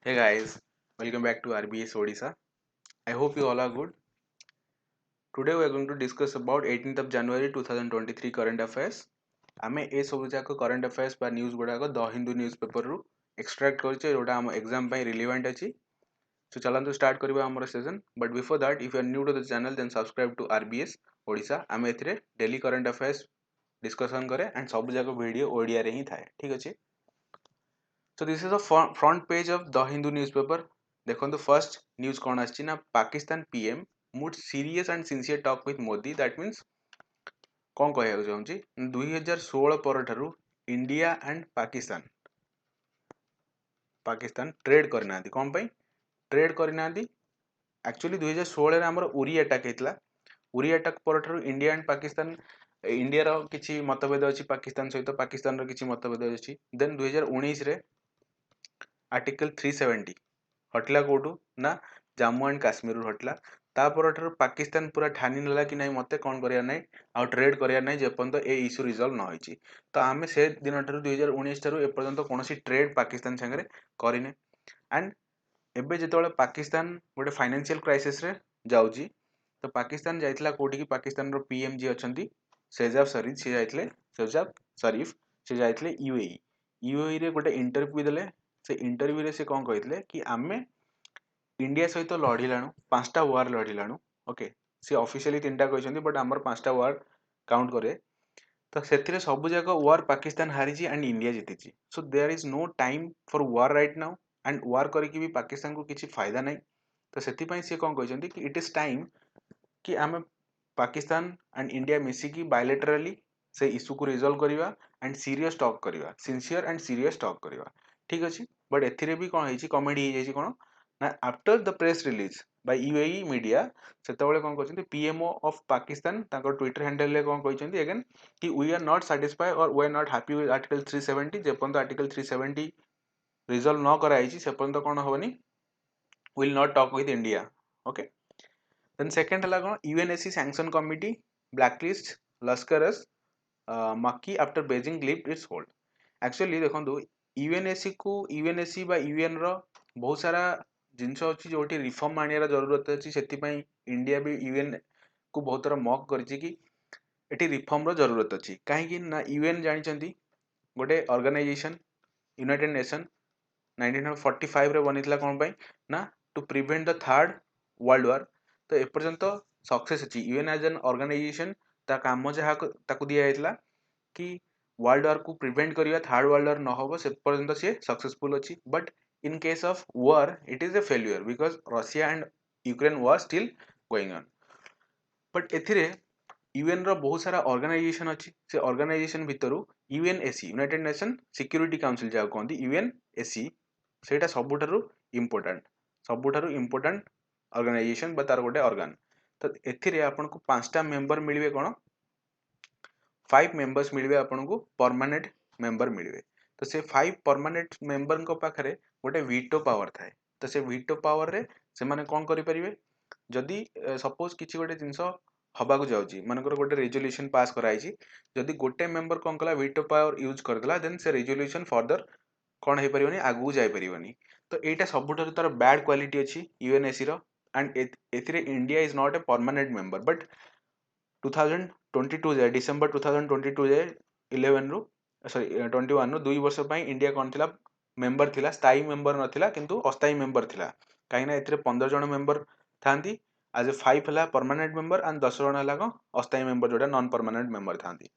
Hey guys, welcome back to RBS Odisha. I hope you all are good. Today we are going to discuss about 18th of January 2023 current affairs. आमे ए सब जाक current affairs बा news गुड़ाक the Hindu newspaper रु extract करछे जोटा हम एग्जाम पई रिलेवेंट अछि. So चलंतु स्टार्ट करबा हमर session. But before that, if you are new to the channel then subscribe to RBS Odisha. आमे एथिरे डेली करंट अफेयर्स डिस्कशन करे एंड सब जाक वीडियो ओडिया रे ही थाए. ठीक अछि. So this is the front page of the Hindu newspaper. देखो तो फर्स्ट न्यूज कौन आछि ना Pakistan PM mood serious and sincere talk with Modi. That means कौन कहया चाहूँगी 2016 पर ठारू इंडिया एंड पाकिस्तान ट्रेड करना कौन पाई ट्रेड करना एक्चुअली 2016 आमर उरी अटैक होता. उरी अटैक पर ठारू इंडिया एंड पाकिस्तान इंडिया रो किछि मतभेद अछि पाकिस्तान सहित पाकिस्तान रो किछि मतभेद अछि. देन 2019 रे आर्टिकल 370 हटला कोटू ना जम्मू एंड काश्मीर हटला. तापर ठारू पाकिस्तान पूरा ठानी नेला कि नहीं मते कौन करिया नहीं आ ट्रेड करिया नहीं जेपर्यंत ए इश्यू रिजल्व न होइछि. तो आमे से दिन ठारू 2019 ठारू एपर्यंत कोनोसी ट्रेड पाकिस्तान संगे करिने. एंड एबे जेतोले पाकिस्तान गोटे फाइनेंशियल क्राइसिस रे जाउजी तो पाकिस्तान जाइतला कोठी की पाकिस्तान रो पीएम जी अछंती शेहजाब शरीफ से जाइतले शेहजाब शरीफ से जाइतले यूएई रे गोटे इंटरव्यू देले. से इंटरव्यू रे से कौन कहते कि आमे इंडिया सहित लड़िलाणु 5टा वार लड़िलाणु. ओके सी ऑफिशियली 3टा कहछंती बट हमर 5टा वार काउंट करे तो सेथिरे सब जाक वार पाकिस्तान हारिची एंड इंडिया जीतिची. So there is no time for war right now and war करके भी पाकिस्तान को किसी फायदा नहीं. तो सेति पई से कौन कहछंती कि इट इज टाइम कि आमे पाकिस्तान एंड इंडिया मिसिकी बायलैटरली से इश्यू को रिजॉल्व करिवा एंड सीरियस टॉक करिवा सिंसियर एंड सीरियस टॉक करिवा. ठीक अछि. बट एथिरे भी कौन होइछि कॉमेडी हो जाइछि कोन ना after the press release by UAE media सेतबेले कौन कहछंती पीएमओ ऑफ पाकिस्तान ताको ट्विटर हैंडल ले कौन कहछंती अगेन कि वी आर नॉट सैटिस्फाइड और we are not happy with article 370 जेपन आर्टिकल 370 रिजॉल्व न कराइछि सेपन कौन होबनी will not talk with India. Okay then second हला कोन UNSC sanction committee blacklist Lashkar Makki after Beijing lift its hold. Actually देखो यूएनएससी को यूएनएससी बा यूएन रो बहुत सारा जिनस अच्छी जो रिफॉर्म आनियार जरूरत अच्छी से इंडिया भी यूएन को बहुत थोड़ा मक करिछि कि एटी रिफॉर्म रो जरूरत अच्छी कहीं ना यूएन जानी गोटे ऑर्गेनाइजेशन यूनाइटेड नेशन 1945 रे बनीला कौन पाई ना to prevent the third world war. तो एपर्यंत सक्सेस अच्छी यूएन एज एन ऑर्गेनाइजेशन ता काम जहाँ ताकू दिया जाइतला कि वर्ल्ड वार को प्रिवेंट करिया थर्ड वर्ल्ड वार न हो से पर्यंत सी सक्सेसफुल अच्छी. But in case of war it is a failure because Russia and Ukraine war still going on. But एथिरे यूएन रो बहुत सारा ऑर्गेनाइजेशन अच्छी से ऑर्गेनाइजेशन भितरु UNSC United Nation Security Council जहाँ कहते यूएनएससी सेटा सबुठारु इम्पोर्टेंट ऑर्गेनाइजेशन बा तार गोटे ऑर्गन. तो एथिरे आपन को 5टा मेंबर मिलबे कोन 5 मेंबर्स मिलबे आपन को परमानेंट मेंबर मिलबे. तो से 5 परमानेंट मेंबर को पाखरे गोटे वीटो पावर थाए. तो से वीटो पावर रे से माने कोन करि परिबे जदि सपोज किछि गोटे जिंस हबा को जाउची मानकर गोटे रेजोल्यूशन पास कराइछि जदि गोटे मेंबर कोन कला वीटो पावर यूज करदला देन से रेजोल्यूशन फर्दर कौन हो पारिबनी आगु जाई परिबनी. तो एटा सबुठारु तार बैड क्वालिटी अछि यूएनएससी रो एंड एथिरे India is not a permanent member. But 2022 जाए डिसेंबर 2022 जाए 11 रु सॉरी 21 रु 2 वर्ष पई इंडिया कोन थिला मेंबर थिला स्थायी मेंबर नथिला किंतु अस्थायी मेंबर थिला काहे ना एथिरे 15 जण मेंबर थांती एज ए 5 हला परमानेंट मेंबर एंड 10 जण हला को अस्थायी मेंबर जोटा नॉन परमानेंट मेंबर थांती.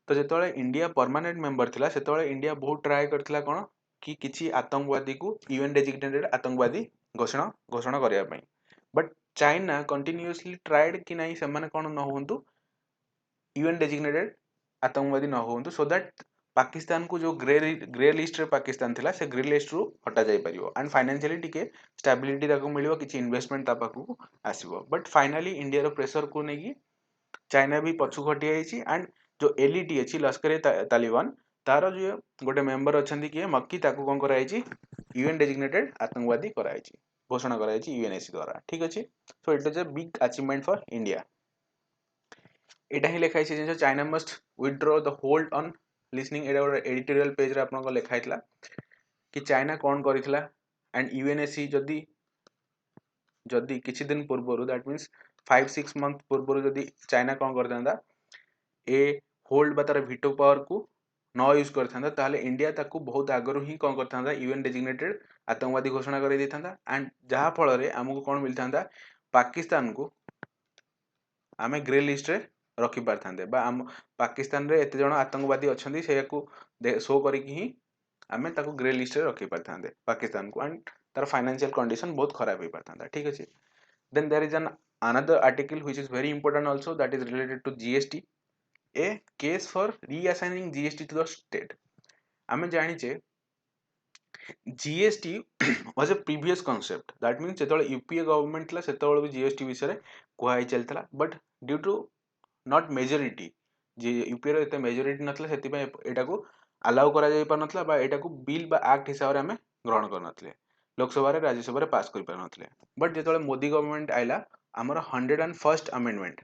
तो जेतोले इंडिया परमानेंट मेंबर थिला सेतोले इंडिया बहुत ट्राई करथिला कोन कि किछि आतंकवादी को यूएन डेजिग्नेटेड आतंकवादी घोषणा करिया पई. बट चाइना कंटिन्यूअसली ट्राइड कि नहीं से माने कोन न होंतु यूएन डेजिग्नेटेड आतंकवादी न होंतु सो दैट पाकिस्तान को जो ग्रे लिस्ट रे पाकिस्तान थिला से ग्रे लिस्ट रु हटा जाई परियो एंड फाइनेंशियली टिके स्टेबिलिटी ताको मिलियो किछि इन्वेस्टमेंट ता पाखु आसीबो. बट फाइनली इंडिया रो प्रेशर को नेकी चाइना भी पछु घटी आइछि एंड जो एलईटी अछि लश्कर ए तालिबान तार जो गोटे मेंबर अछंती कि मक्की ताको कोन कराइछि यूएन डेजिग्नेटेड आतंकवादी कराइछि घोषणा कराइछि यूएनएससी द्वारा. ठीक अछि. So it is a big achievement for India. एटा ही लिखाइ छै जे China must withdraw the hold on listening एटा एडिटोरियल पेज रे आपन को लिखाइतला कि चाइना कोन करितला एंड यूएनएससी जदि जदि किछि दिन पूर्व दैट मीन्स 5-6 मंथ पूर्व जदि चाइना कौन करता ए होल्ड बा तार वीटो पावर को न यूज करता ताहले इंडिया ताकू बहुत आगरू ही कौन करता यूएन डेजिग्नेटेड आतंकवादी घोषणा कर देता एंड जहाँ फल आमको कौन मिलता पाकिस्तान को आम ग्रे लिस्ट रे रखी पारथांते बा आम पाकिस्तान रे एते जण आतंकवादी अच्छी से शो करी आम ताकू ग्रे लिस्ट रे रखी पारथांते पाकिस्तान को एंड तार फाइनेंशियल कंडीशन बहुत खराब हो पारथांता ठीक अच्छे then there is an another article which is very important also that is related to GST a case for reassigning GST to the state आम जानिचे GST was a previous concept that means जो UPA government ला सेतବେଳେ भी GST विषय रे कुहाई चलता but due to not majority जे यूपीए रो एते मेजोरिटी नथला सेति पे एटा को अलाउ करा जाई पर नथला बा एटा को बिल बा एक्ट हिसाब रे हमें ग्रहण कर नथले लोकसभा रे राज्यसभा रे पास कर पर नथले बट जेतବେଳେ मोदी गवर्नमेंट आइला हमर 101st अमेंडमेंट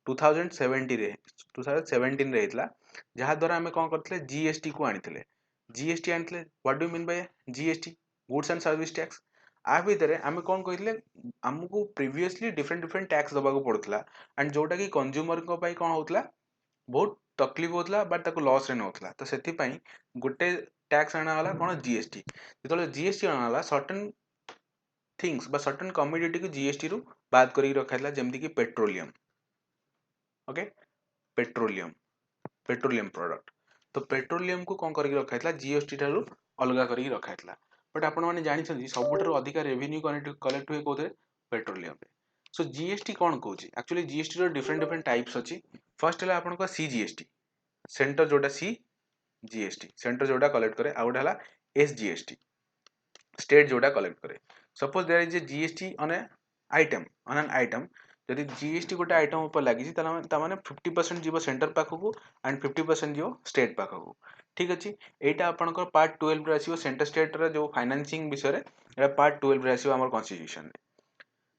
2017 रे हेतला जहा द्वारा हमें कौन करथले जीएसटी को आनिथले जीएसटी आनिथले what do mean by GST goods and service tax आ भितर आम कौन कहितले हमको प्रीवियसली डिफरेंट टैक्स दबा को पड़ता एंड जोटा कि कंज्यूमर को पाई कौन होतला बहुत तकलीफ होतला बट ताको लॉस रे नहोतला तो सेति पई गोटे टैक्स आना वाला कौन जीएसटी जेतले जीएसटी आना वाला सर्टेन थिंग्स बा सर्टेन कमोडिटी को जीएसटी रु बाद करी रखाइला जेमति कि पेट्रोलियम ओके पेट्रोलियम प्रोडक्ट तो पेट्रोलियम को कौन करके रखाइला जीएसटी ठारू अलगा करके रखाइला बट आपण माने जानि छथि सबुठारू अधिक रेवेन्यू कलेक्ट हुए कोथे पेट्रोलियम पे सो जीएसटी कौन कहूची एक्चुअली जीएसटी रो डिफरेंट टाइप्स अछि फर्स्ट हला आपण को सीजीएसटी सेंटर जोटा सी जीएसटी सेंटर जोटा कलेक्ट करे आ गोटा हला एसजीएसटी स्टेट जोटा कलेक्ट करे suppose there is a GST on an item जदि जीएसटी गोटे आइटम ऊपर लगी ताने 50% जीव सेंटर पाखक एंड 50% जीव स्टेट पाखक ठीक अच्छे यहाँ आपंकर पार्ट 12 रे आसीबो सेंटर स्टेट रे जो फाइनेंसिंग विषय रे पार्ट 12 रे आसीबो हमर कॉन्स्टिट्यूशन रे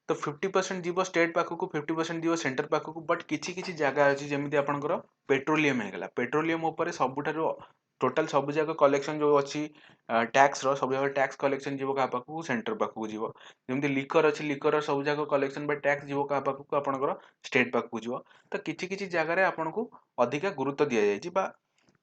तो 50% जीव स्टेट पाखक 50% जीव सेंटर पाखक बट किछि किछि जगह अछि जेमिति आपनकर पेट्रोलियम हे गला पेट्रोलियम ऊपर सबुठारू टोटल सब जगह कलेक्शन जो अच्छी टैक्स रो सब जगह टैक्स कलेक्शन जीव का पाखक सेंटर पाखक जीव जेमति लिकर अच्छी लिकर सब जगह कलेक्शन बा टैक्स जीव का पाखक आपनकर स्टेट पाखक जीव तो किछि किछि जगह रे आपनको अधिक गुरुत्व दिया जायछि बा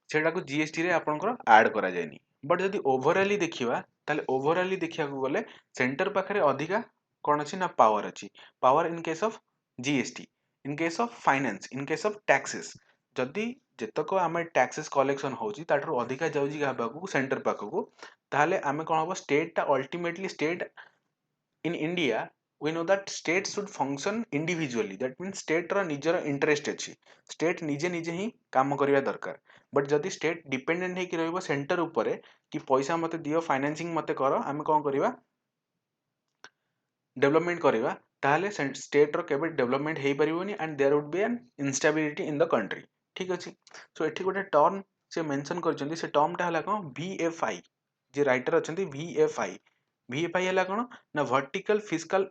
सेटा को जीएसटी रे आपनकर ऐड करा जायनी बट जदि ओवरऑली देखिबा ताले ओवरऑली देखिया को गले सेंटर पाखरे अधिका कौन अच्छी ना पावर अच्छी power in case of GST in case of finance in case of taxes जदि जेतक आम टैक्सेस कलेक्शन होची ताठर अधिका जाउची का पाखु सेंटर पाखु ताहले आमे कोन हबो स्टेट ता ultimately state in India we know that state should function individually that means state रा निजर इंटरेस्ट अच्छी स्टेट निजे निजे ही काम करिया दरकार बट जदि स्टेट डिपेंडेंट है कि रहइबो सेंटर ऊपर कि पैसा मते दियो फाइनेंसिंग मते करो आमे कोन करिवा डेवलपमेंट करिवा ताहले स्टेट रो केबे डेवलपमेंट हेई परिबोनी and there would be an instability in the country ठीक अछि सो एठी गोटे टर्म से मेंशन करचंदी से टर्म टा हला कोन वीएफआई जे राइटर अछंती वीएफआई वीएफआई हला कोन ना vertical physical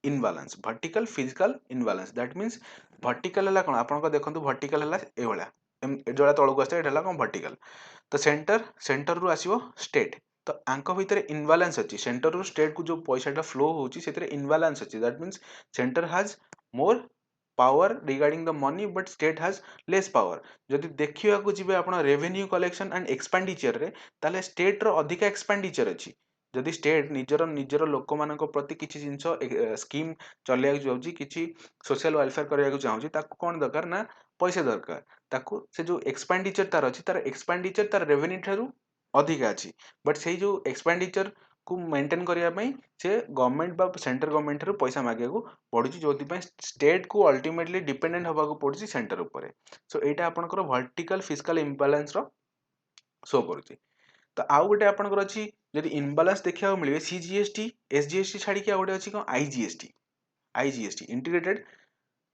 imbalance that means vertical हला कोन आपन को देखंतु वर्टिकल हला ए भला जोड़ा तळको आस्ते एटा हला कोन वर्टिकल तो सेंटर रु आसीबो स्टेट तो आंक भितर इनबालांस अच्छी सेंटर रु स्टेट को जो पैसा फ्लो होची सेतरे इनबालांस अच्छी that means centre has more power regarding the money but state has less power जदि देखिया को जिबे आपण रेवेन्यू कलेक्शन एंड एक्सपेंडिचर रे ताले स्टेट रो अधिक एक्सपेंडिचर अच्छी जदि स्टेट निजर लोक मानक प्रति किछि जिंस स्कीम चलिया जाउची किछि सोशल वेलफेयर करिया चाहूची ताको कोन दरकार ना पैसा दरकार ताको से जो एक्सपेंडिचर तार अछि तार एक्सपेंडिचर तार रेवेन्यू ठारू अधिक अछि बट से जो एक्सपेंडिचर को मेंटेन करिया पई से गवर्नमेंट बा सेंटर गवर्नमेंट रू पैसा मागे को पड़ुची जोथि पई स्टेट को अल्टीमेटली डिपेंडेंट होबा को पड़ुची सेंटर ऊपर सो एटा आपनकर वर्टिकल फिजिकल इंबैलेंस रो शो करूची तो आउ गोटे आपनकर अछि जदि इनबालांस देखिया मिलबे सीजीएसटी एसजीएसटी छाडी के गोटे अछि को आईजीएसटी इंटीग्रेटेड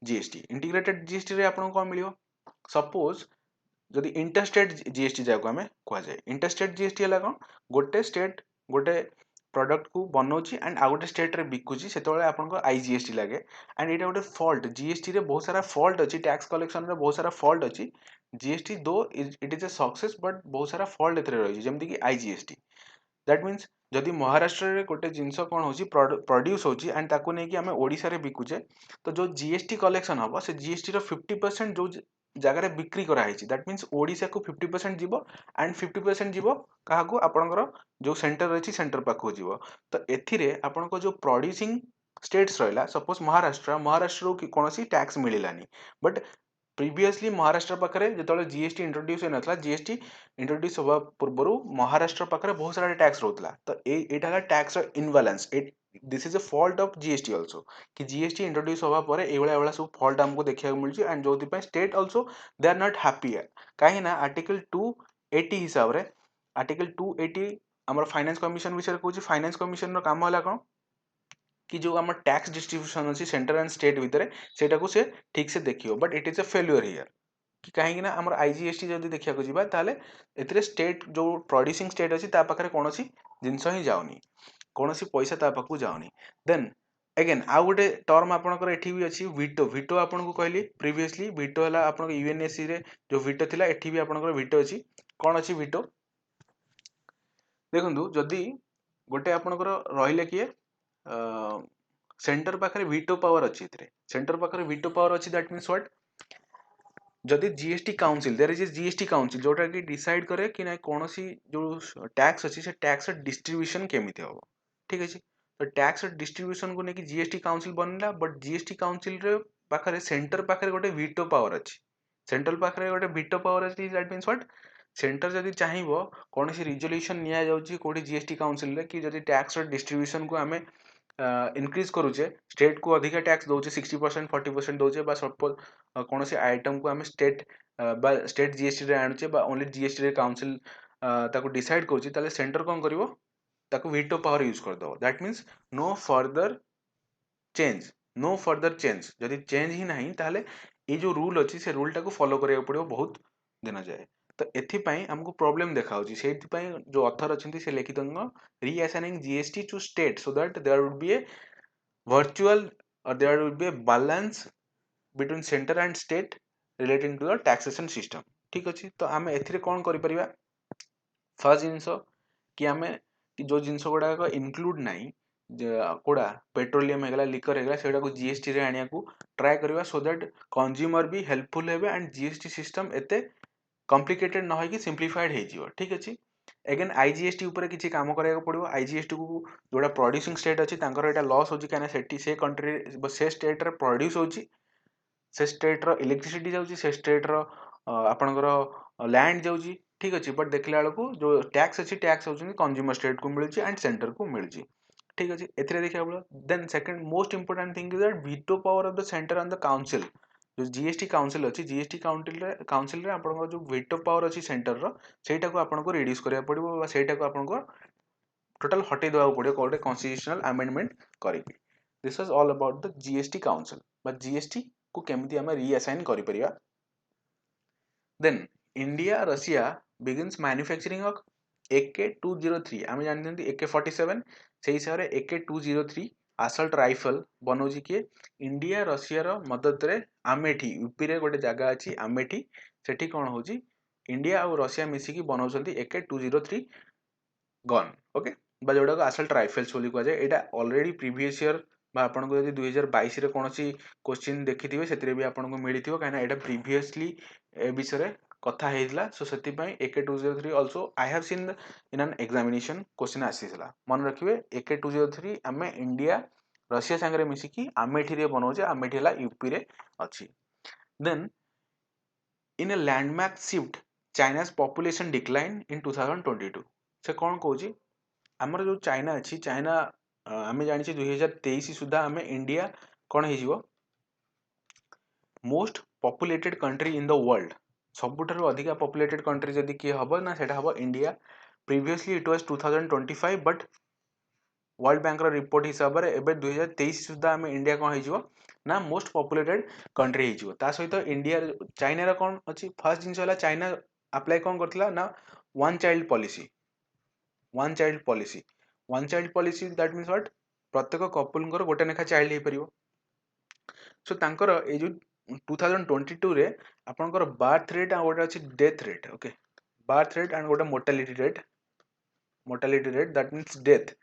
जीएसटी रे आपन को मिलियो सपोज जदि इंटरस्टेट जीएसटी जाको हमें कह जाए इंटरस्टेट जीएसटी हला कोन गोटे स्टेट गोटे प्रडक्ट को बनाऊँची एंड आउ गोटे स्टेट रे बिकुची सेतबेले आपनको आईजीएसटी लागे एंड एटा गोटे फॉल्ट जीएसटी रे बहुत सारा फॉल्ट अछि टैक्स कलेक्शन रे बहुत सारा फॉल्ट अछि जीएसटी दो it is a success but बहुत सारा फॉल्ट एथरे रही जेमति कि आईजीएसटी दैट मीन्स जदि महाराष्ट्र रे गोटे जिनस कोन होची प्रोड्यूस होची एंड ताको नै कि हमें ओडिसा रे बिकुचे तो जो जीएसटी कलेक्शन हबो से जीएसटी रो 50% जो जगह बिक्री करा है दैट मीन्स ओडिशा को 50% जीवो एंड 50% जीवो काहाकू आपनकर जो सेंटर रही सेंटर पाखु जीवो तो एथिरे आपनको जो प्रोड्यूसिंग स्टेट्स रहिला सपोज महाराष्ट्र की कोनोसी टैक्स मिलिलानी बट प्रीवियसली महाराष्ट्र पाखरे जेतले जीएसटी इंट्रोड्यूस होनथला जीएसटी इंट्रोड्यूस होबा पूर्वरु महाराष्ट्र पाखरे बहुत सारा टैक्स रहउतला तो एटा हला tax imbalance this is a fault of GST also कि जीएसटी इंट्रोड्यूस होबा परे एवला सब फॉल्ट हमको देखिया मिलची एंड जोथि पे state also they are not happy काहे ना आर्टिकल 280 हिसाब रे आर्टिकल 280 हमर फाइनेंस कमिशन विषय कहूची फाइनेंस कमिशन रो काम होला कोन कि जो हम टैक्स डिस्ट्रीब्यूशन अच्छी सेंटर एंड स्टेट भितर सेटा को से ठीक से देखियो but it is a failure here कि कहीं ना हमर आईजीएसटी जदी देखिया को जिबा ताले एतरे स्टेट जो प्रोड्यूसिंग स्टेट अछि ता पाखरे कोनोसी जिंस ही जाउनी कोनोसी पैसा ता पाखु जाउनी देन अगेन आउ गोटे टर्म आपनकर एठी भी अछि वीटो वीटो आपन को कहली प्रीवियसली वीटो हला आपन यूएनएससी रे जो वीटो थिला एठी भी आपनकर वीटो अछि कोन अछि वीटो देखंतु जदी गोटे आपनकर रहिले किए सेंटर पाखरे वीटो पावर अच्छी सेंटर पाखरे वीटो पावर अच्छी दैट मीन्स व्हाट जदि GST council there is GST council जोटा कि डिसाइड करे कि ना कोनोसी जो टैक्स अच्छी से टैक्स डिस्ट्रीब्यूशन केमिति हो ठीक अछि तो टैक्स डिस्ट्रीब्यूशन को नेकी जीएसटी काउंसिल बनला बट जीएसटी काउंसिल रे पाखरे सेंटर पाखरे गोटे वीटो पावर अच्छी सेंट्रल पाखरे गोटे वीटो पावर अच्छी दैट मीन्स व्हाट सेंटर जदि चाहिबो कोनोसी रिजोल्यूशन निया जाउची कोडी जीएसटी काउंसिल रे कि जदि टैक्स डिस्ट्रीब्यूशन को हमें इनक्रीज करूचे स्टेट को अधिक टैक्स दौचे 60% 40% दौचे बा सपोज कौन से आइटम को आम स्टेट स्टेट जीएसटी रे आणुचे बा ओनली जीएसटी रे काउंसिल ताको डिसाइड करूची ताले सेंटर कोन करिवो ताको वीटो पावर यूज कर दो that means no further change जदि चेंज ही नहीं ताले ये जो रूल अछि से रूल टाको फॉलो करिया पड़ियो बहुत दिन जाए तो एथिपाई हमको प्रॉब्लम देखाउची सेथिपाई जो ऑथर अछंती से लिखितंग reassigning GST to state so that there would be a virtual or there will be a balance between center and state relating to the taxation system ठीक अछि तो आमे एथिरे कोन करि परिबा फर्स्ट जिंस कि आमे कि जो जिंस गुडा को इंक्लूड नाही कोडा पेट्रोलियम हेगला लिकर हेगला सेडा को जीएसटी रे आनिया को ट्राई करबा सो दैट कंज्यूमर भी हेल्पफुल हेबे एंड जीएसटी सिस्टम एते कॉम्प्लिकेटेड न होई कि सिंप्लीफाइड हे जिवो ठीक अछि अगेन आईजीएसटी ऊपर किसी काम करिया पड़ो आईजीएसटी को जोड़ा प्रोड्यूसिंग स्टेट अच्छी एटा लॉस होची काना सेठी से कंट्री से स्टेट रे प्रोड्यूस होची से स्टेट रो इलेक्ट्रिसिटी जाउची से स्टेट रो आपनकर लैंड जाउची ठीक अछि बट देखला बेलको जो टैक्स अछि टैक्स होची कंज्यूमर स्टेट को मिलची एंड सेंटर को मिलची ठीक अछि एथरे देखिया बोलो then second most important thing is that veto power of the centre and the council जो जीएसटी काउंसिल अच्छी जीएसटी काउंसिल रे आपन जो वीटो पावर अच्छी सेंटर रो सेटा को आपन को रिड्यूस करिया पड़िबो बा सेटा को आपन को टोटल हटे देवा पड़ियो कोटे कॉन्स्टिट्यूशनल अमेंडमेंट करिकि this was all about the GST council but GST को केमिति हमें रीअसाइन करि परिया then India Russia begins manufacturing of AK-203 आमे जानते AK-47 से हिसाब रे AK-203 असल्ट राइफल बनौजी किए इंडिया रशिया रो मदद रे आमेठी यूपी रे गोटे जगह अछि आमेठी सेठी कोन होची इंडिया और रशिया मिसी की बनौछंती AK-203 गन ओके बा जोड़ा को असल्ट राइफल्स बोली कह जाए एटा ऑलरेडी प्रीवियस ईयर बा आपन को यदि 2022 रे कोनोसी क्वेश्चन देखिथिबे सेतिरे भी आपन को मिलिथिबो काना एटा प्रीवियसली ए विषय रे कथा हेइतला सो सेति पई AK-203 also I have seen in an examination question आसीसला मन रखिबे AK-203 हमें इंडिया रशिया संगे मिसी की अमेठी रे बनौजे अमेठी हला यूपी रे अछि then in a landmark shift चाइना's population decline in 2022 से कौन कहूँ आमर जो चाइना अच्छी चाइना आम जानी 2023 सुधा आम इंडिया कौन हो most populated country in the world सबुठारु अधिका पॉपुलेटेड कंट्री जदि किए हम ना सेटा हम India previously it was 2025 but World Bank report हिसाब से एबे 2023 सुधा आम इंडिया कौन हो ना मोस्ट पॉपुलेटेड कंट्री हो सहित इंडिया चाइना कौन अच्छी फर्स्ट जिन चाइना अप्लाई कौन करथिला ना one child policy one child policy that means what प्रत्येक कपल गोटे लेखा चाइल्ड हो पारिबो सो तांकर ए जो 2022 रे आपनकर बर्थ रेट आ गोटे अछि death rate okay birth rate and गोटे mortality rate that means death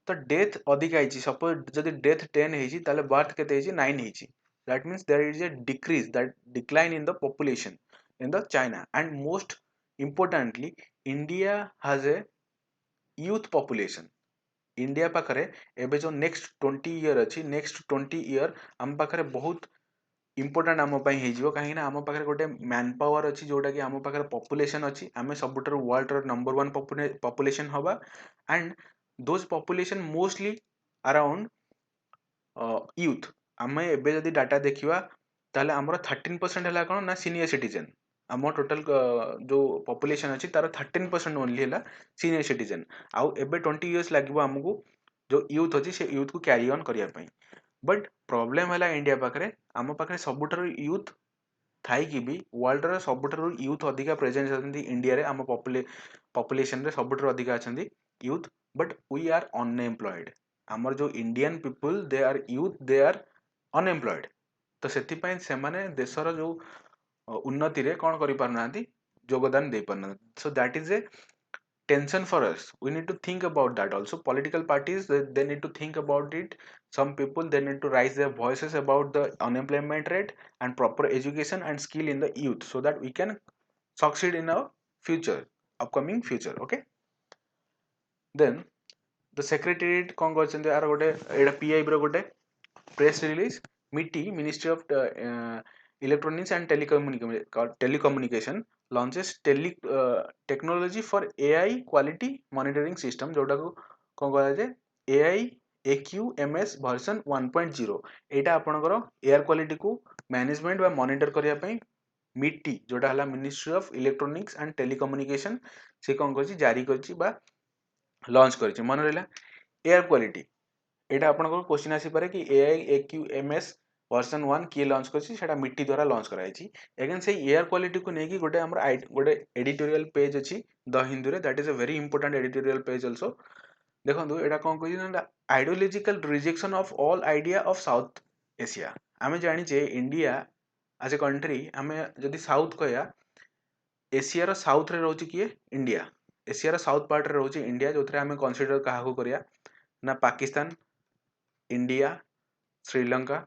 तो डेथ अधिक आइछि सपोज जदि डेथ 10 हेछि ताले बर्थ केते हेछि 9 हेछि that means there is a decrease that decline in the population in the China and most importantly India has a youth population India पाखरे एबे जो next 20 year अच्छी नेक्स्ट 20 ईयर आम पाखरे बहुत इंपोर्टेंट आम पाई हेजिवो काहे ना आम पाखरे गोटे मैन पावर अच्छी जोटा कि आम पाखरे पॉपुलेशन अच्छी आमे सबुठारु वर्ल्ड रो नंबर 1 पॉपुलेशन हवा and those population mostly around youth आमे एबे जदि डाटा देखिवा ताले हमर 13% हला कोन ना सीनियर सिटीजन आम टोटल जो पॉपुलेशन अच्छी तार 13% ओनली है सीनियर सिटीजन आउ एबे 20 इयर्स लगे आमको जो यूथ अच्छी से यूथ को क्यारी ऑन करने बट प्रॉब्लम है इंडिया पाखे आम पाखे सबुठार यूथ थाई कि भी वर्ल्ड रो सबुठार यूथ अधिका प्रेजेंस अछंती इंडिया रे आम पॉपुलेशन रे सबुठार अधिका अछंती youth but we are unemployed आमर जो Indian people they are youth they are unemployed तो सेति पई से माने देशर जो उन्नति रे कौन करि पारनांती योगदान दे पारना so that is a tension for us we need to think about that also political parties they need to think about it some people they need to raise their voices about the unemployment rate and proper education and skill in the youth so that we can succeed in our future upcoming future okay then the secretariat kon करछन्ते आर गोटे एडा PIB गोटे press release मिटी ministry of electronics and telecommunication launches technology for AI quality monitoring system जोटा को कोन कहला जे AI AQMS version 1.0 एटा आपनकर एयर क्वालिटी को मैनेजमेंट बा मॉनिटर करिया पई मिटी जोटा हला ministry of electronics and telecommunication से कोन करछि जारी करछि बा लॉन्च करछि मन रहला एयर क्वालिटी एटा आपनकर क्वेश्चन आसी पारे कि एआई AQMS वर्जन 1 किए लॉन्च करछि सेटा मिट्टी द्वारा लॉन्च कराइछि अगेन से एयर क्वालिटी को नेकी गोटे हमर गोटे एडिटोरियल पेज अछि द हिंदू रे that is a very important editorial page also देखंतु एटा कोन कहि ना ideological rejection of all idea of south Asia आमे जानि जे इंडिया एज ए कंट्री आमे जदि साउथ कहया एशिया रो साउथ रे रहउछि किए इंडिया एशिया रो साउथ पार्ट रे रहउछि इंडिया जोथरे आमे कंसीडर काहा को करिया ना पाकिस्तान इंडिया श्रीलंका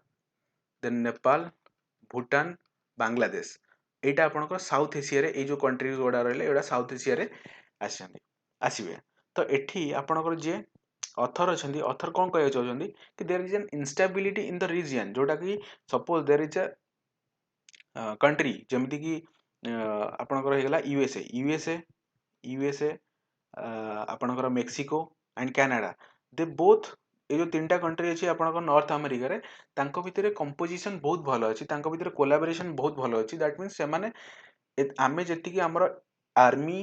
देन नेपाल भूटान बांग्लादेश एटा आपनकर साउथ एशिया रे ए जो कंट्रीज गुडा रहले एटा साउथ एशिया रे आसीबे तो एठी आपनकर जे ऑथर अछंती ऑथर कोन कहय चाहछंती कि there is an instability in the region जोटा कि suppose there is a country जेमिति कि आपनकर हेगला यूएसए आपनकर Mexico and Canada they both ए जो तीनटा कंट्री अछि आपनकर नॉर्थ अमेरिका रे तांको भितरे कंपोजिशन बहुत भलो अछि तांको भितरे कोलैबोरेशन बहुत भलो अछि दैट मींस से माने आमे जेति कि हमर आर्मी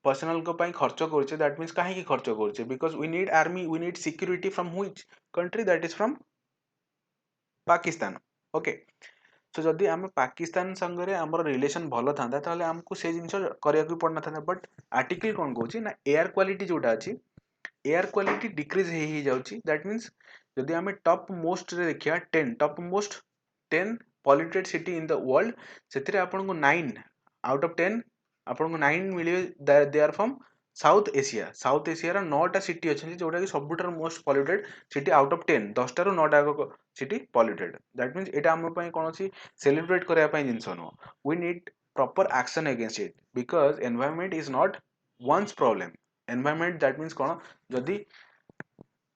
पर्सनल को पई खर्च करछे दैट मींस काहे की खर्च करछे because we need army we need security from which country that is from Pakistan okay so जदि आम पाकिस्तान संगे आम रिलेशन भल था आमको से जिन करने पड़ना था बट आर्टिकल कौन कौन ना एयर क्वालिटी जोटा अच्छी एयर क्वालिटी डिक्रीज हो जाऊँगी दैट मीन्स जदि आम टॉप मोस्ट रे देखिया 10 top most 10 polluted city in the world से आपको 9 आउट ऑफ 10 आपको 9 मिले they are from South Asia 9टा सिटी अच्छी जोटा कि सबुठार most polluted city out of 10 10 टारू 9टा सिटी पॉल्यूटेड दैट मीन्स एटा हम पई कोनोसी सेलिब्रेट करया पई जिंस no we need proper action against it because environment is not once problem environment that means कोन जदि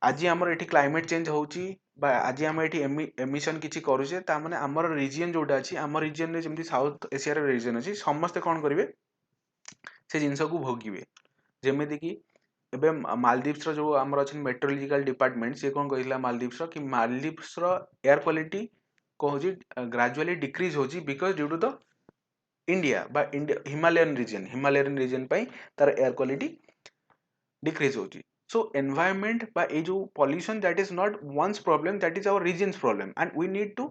आज आमर एठी क्लाइमेट चेंज होउची बा आज आम एठी एमिशन किछि करूचे ता माने आमर रीजन जोटा अछि आमर रीजन रे जेमति साउथ एशिया रे रीजन अछि समस्त कोन करिवे से जिंस को भोगिबे जेमिति कि एबे मालदीव्स रो जो आमर अछि मेट्रोलॉजिकल डिपार्टमेंट से कोन कहिला मालदीव्स रो कि मालदीव्स रो एयर क्वालिटी को होजी ग्रेजुअली डिक्रीज होजी because due to the India बा इंडिया हिमालयन रीजन पई तार एयर क्वालिटी डिक्रीज होजी so environment by a जो pollution that is not one's problem that is our region's problem and we need to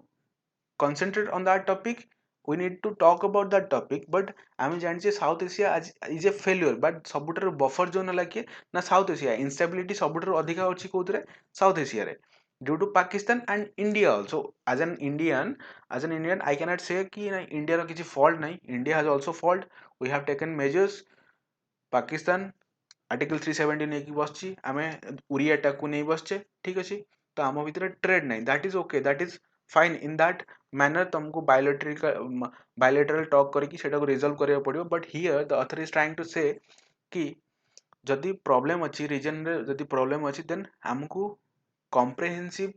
concentrate on that topic we need to talk about that topic, but आम जानिए South Asia is a failure, but सबुठ buffer zone है किए ना south Asia. Instability सबुठ अधिका अच्छी कौन South Asia रे, due to Pakistan and India also. As an Indian I cannot say कि इंडिया किसी फॉल्ट नहीं, India has also fault. We have taken measures. Pakistan article 370 नहीं बस आम उरी अटैक को नहीं बसचे, ठीक अच्छे। तो आम भितर ट्रेड नहीं, that is okay, that is fine. In that manner तुमको बायोलेटरल टॉक करके रिजल्व करा पड़ो। But here the author is trying to say कि जदि प्रॉब्लम अच्छी रीजन रे, जदि प्रॉब्लम अच्छी देन आमको कॉम्प्रिहेंसिव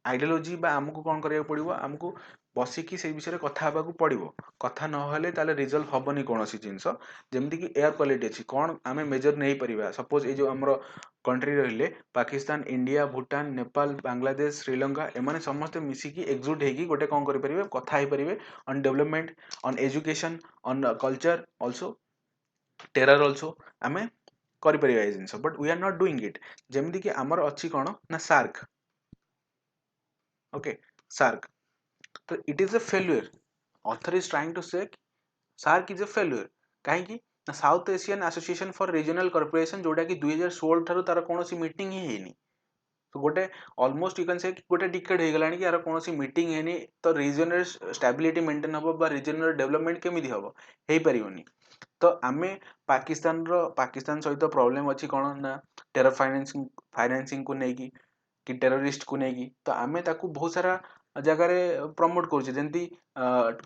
आइडियोलॉजी बा आमको कौन करिया पड़ो, आमको बसिकी से विषय कथा को पड़ो। कथा नहले ताले रिजल्व हबनी कौन सी जिनस। जमती कि एयर क्वालिटी अच्छी कौन आम मेजर नहीं पारिबा। सपोज ये जो आमर कंट्री रहिले पाकिस्तान, इंडिया, भूटान, नेपाल, बांग्लादेश, श्रीलंका, एमाने समस्त मिसिकी एकजुट होगी गोटे कौन करें कथा हो पारे on development, on education, on culture also, terror also आम कर जिनस। But we are not doing it. जमती कि आमर अच्छी कौन ना सार्क, ओके सार्क। तो it is a failure. Author is trying to say SAARC is a failure कहीं ना South Asian association for regional corporation जोटा कि 2016 ठारू तार कौन मीटिंग ही हैनी। तो गोटे ऑलमोस्ट यू कैन से गोटे डिकेड हो गलानी कि यार कौन मीटिंग हैनी। तो रीजन स्टेबिलिटी मेंटेन हम बा रीजन डेवलपमेंट केमी हम हो पारनी। तो आम पाकिस्तान सहित प्रॉब्लम अच्छी कौन ना टेरर फाइनेंसिंग को लेकिन कि टेररिस्ट को लेकिन। तो आम बहुत सारा जगार प्रमोट करमती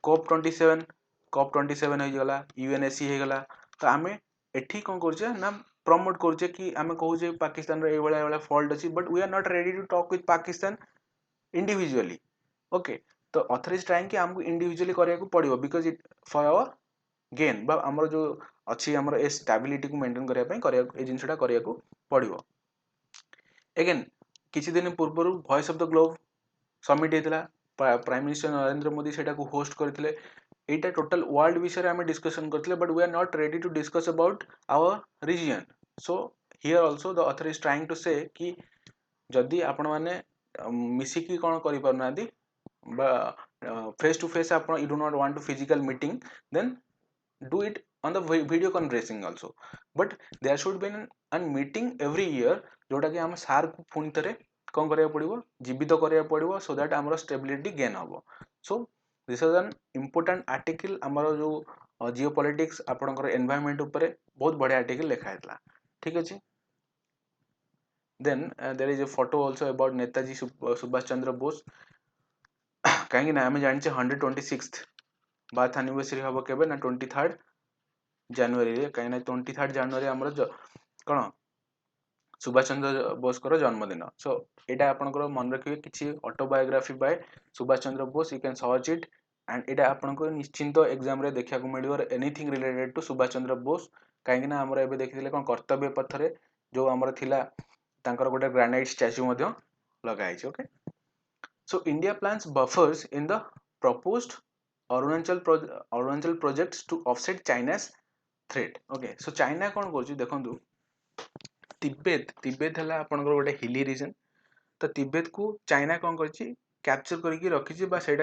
COP 27 होगला, UNSC होगला। तो आम एठी कौन कर ना प्रमोट करुचे कि आम कहूचे पाकिस्तान ये फॉल्ट अच्छी। But we are not ready to talk with Pakistan individually, okay. तो ऑथर इज ट्राइंग कि आमको इंडिविजुअली करिया को पड़िबो because it for our gain बा आमर जो अच्छी आमर ए स्टेबिलिटी को मेंटेन करिया पई करिया ए जिंसटा करिया को पड़िबो। अगेन किछि दिन पूर्व voice of the globe summit होता, प्राइम मिनिस्टर नरेंद्र मोदी से होस्ट करते। यहाँ टोटल वर्ल्ड विषय में डिस्कशन करते, but we are not ready to discuss about our region. So here also the author is trying to say कि जदि आपण मैंने मिसिकी कौन कर फेस टू फेस आप you do not want to physical meeting then do it on the video conferencing also, but there should be an meeting every year जोटा कि आम सार को पुणी थे कौन करा पड़ो जीवित करा पड़ो सो दैट आमर स्टेबिलिटी गेन हम। So this is an important article आमर जो जियो पॉलिटिक्स आपंकर एनवायरमेंट उपरे बहुत बढ़िया आर्टिकल लिखाई, ठीक अच्छे। Then there is a photo also about Netaji Subhash Chandra Bose. कहीं आम जाने 126th बार्थ एनिवर्सरी हम के 23rd जनवरी कहीं 23rd जनवरी आमर कौन सुभाष चंद्र बोस जन्मदिन। सो यहाँ आपंकर मन रखिए किसी autobiography by Subhash Chandra Bose, you can search it and यहाँ आपको निश्चिंत एग्जाम रे देखा मिलो anything related to Subhash Chandra Bose. कहीं आमर एवं देखते कौन कर्तव्य पथरे जो आमर थिला तांकर गोटे ग्रानाइट स्टैच्यू लगाई। Okay so India plans buffers in the proposed Arunachal projects to offset China's threat. Okay so China कौन कर देखो तिब्बत है आपंकर गोटे हिली रीजन। तो तिब्बत को चाइना कौन कर कैप्चर करके रखी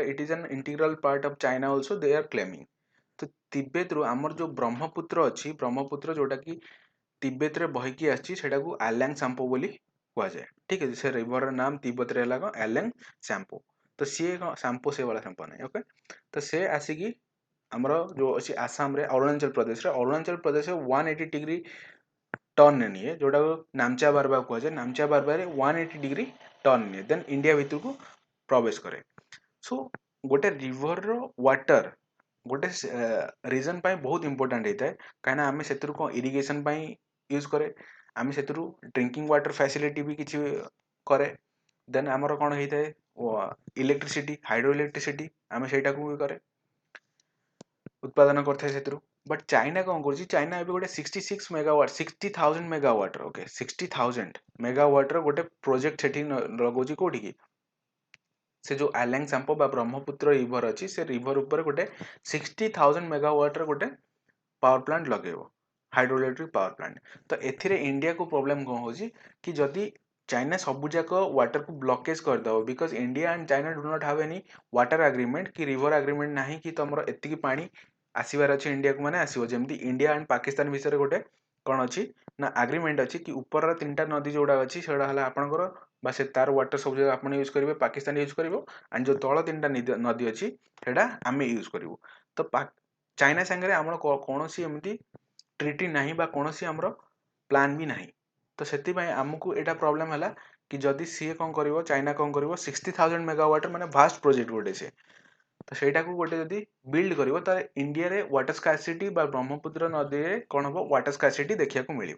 it is an integral part of China also they are claiming. तो तिब्बत रु आमर जो ब्रह्मपुत्र अच्छी, ब्रह्मपुत्र जोटा कि तिब्बत रे बहिकी आछि सेटा को एलांग सांपो बोली हुआ जाए, ठीक है। से रिवर नाम तिब्बत रे हला एलांग सांपो। तो सी सांपो से वाला सांपो नहीं, ओके। तो से आसिकी आमर जो अच्छी आसाम रे अरुणाचल प्रदेश 180 डिग्री टर्न निए जोटा नामचा बारबा कहुए, नामचा बारबार 180 डिग्री टर्न निए देन इंडिया भितर को प्रवेश करे। सो गोटे रिवर रो वाटर गोटे रीजन पाई बहुत इंपोर्टेंट होता है कहीं आम से इरिगेशन यूज करे, आम से ड्रिंकिंग वाटर फैसिलिटी भी किसी करे। देन आमर कौन होता है इलेक्ट्रिसिटी, हाइड्रो इलेक्ट्रिसिटी आम से करे उत्पादन करते। बट चाइना कौन कर चाइना एवं गोटे 66 मेगावाट 60,000 मेगावाट ओके 60,000 मेगावाट गोटे प्रोजेक्ट से लगौर कौटी की से जो एलांग सांपो बा ब्रह्मपुत्र रिवर अच्छी से रिवर ऊपर गोटे 60,000 मेगावाट गोटे पावर प्लांट लगे हाइड्रो इलेक्ट्रिक पावर प्लांट। तो एथिरे इंडिया को प्रॉब्लम कौन हो कि जदि चाइना सबू जाक वाटर को ब्लॉकेज करदेव because India and China do not have any water agreement कि रिवर एग्रीमेंट नहीं कि तुम एतिकी पानी आसबार अच्छे इंडिया को मैंने आसो जमी इंडिया एंड पाकिस्तान विषय गोटे कौन अच्छी ना एग्रीमेंट अच्छी कि ऊपर 3टा नदी जोड़ा अच्छी से आपंकर बा से तार वाटर सब जगह आप यूज करेंगे पाकिस्तान यूज कर एंड जो तल 3टा नदी अच्छी से आम यूज करूँ तो चाइना सागर आम कौन एमती ट्रिटी ना कौन आमर प्लान भी ना तो से आमको यहाँ प्रोब्लेम है कि जदि सी कौन कर चाइना कौन कर 60,000 मेगावाट माने भास्ट प्रोजेक्ट गोटे से तो सहीटा को गोटे जदि बिल्ड कर इंडिया रे वाटर स्कार्सिटी ब्रह्मपुत्र नदी में कौन हम वाटर स्कार्सिटी देखा मिल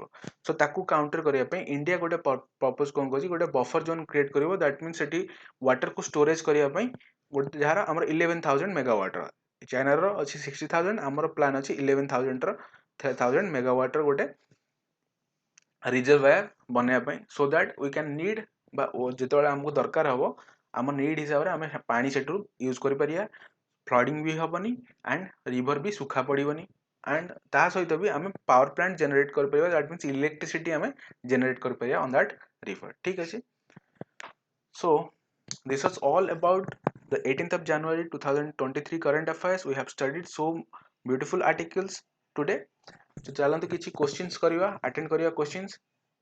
सो ताकू काउंटर करने इंडिया गोटे पर्पज कौन कर गोटे बफर जोन क्रिएट कर दैट मीन से वाटर को स्टोरेज करने गोटे जार आम 11,000 मेगावाट चाइनार अच्छी 60,000 आमर प्लान अच्छी 11,000 मेगावाट गोटे रिजर्वायर बनवाई so that we can need जो आमको दरकार हम आम नीड हिसाब से आम पानी से यूज कर फ्लडिंग भी हेनी एंड रिवर भी सुखा पड़ोनी एंड ता सहित भी आम पावर प्लांट जेनेट कर दैट मीन्स इलेक्ट्रिसिटी आम जेनेट कर ऑन दैट रिवर ठीक अच्छे सो this was all about the 18th of January 2023 current affairs. We have studied so beautiful articles today. तो चलते किसी क्वेश्चंस करवा अटेंड करवा questions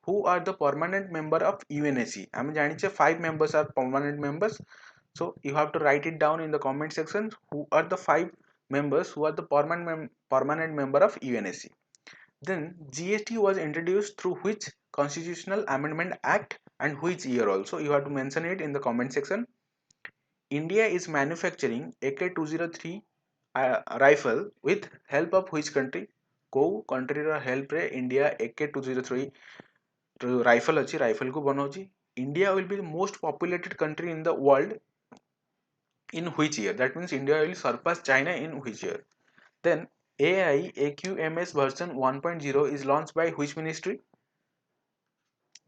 who are the permanent member of UNSC आम जानिचे 5 members are permanent members so you have to write it down in the comment section who are the 5 members who are the permanent member of UNSC. Then GST was introduced through which constitutional amendment act and which year also you have to mention it in the comment section. India is manufacturing AK-203 rifle with help of which country को country रा help रे India AK-203 rifle अच्छी rifle को बनाऊची India will be the most populated country in the world in which year that means India will surpass China in which year then AI AQMS version 1.0 is launched by which ministry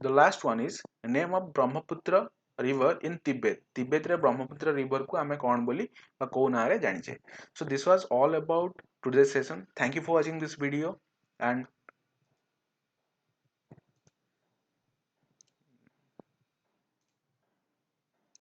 the last one is name of Brahmaputra river in Tibet रे Brahmaputra river को आमे कौन बोली बा को ना रे जानिचे so this was all about today's session thank you for watching this video and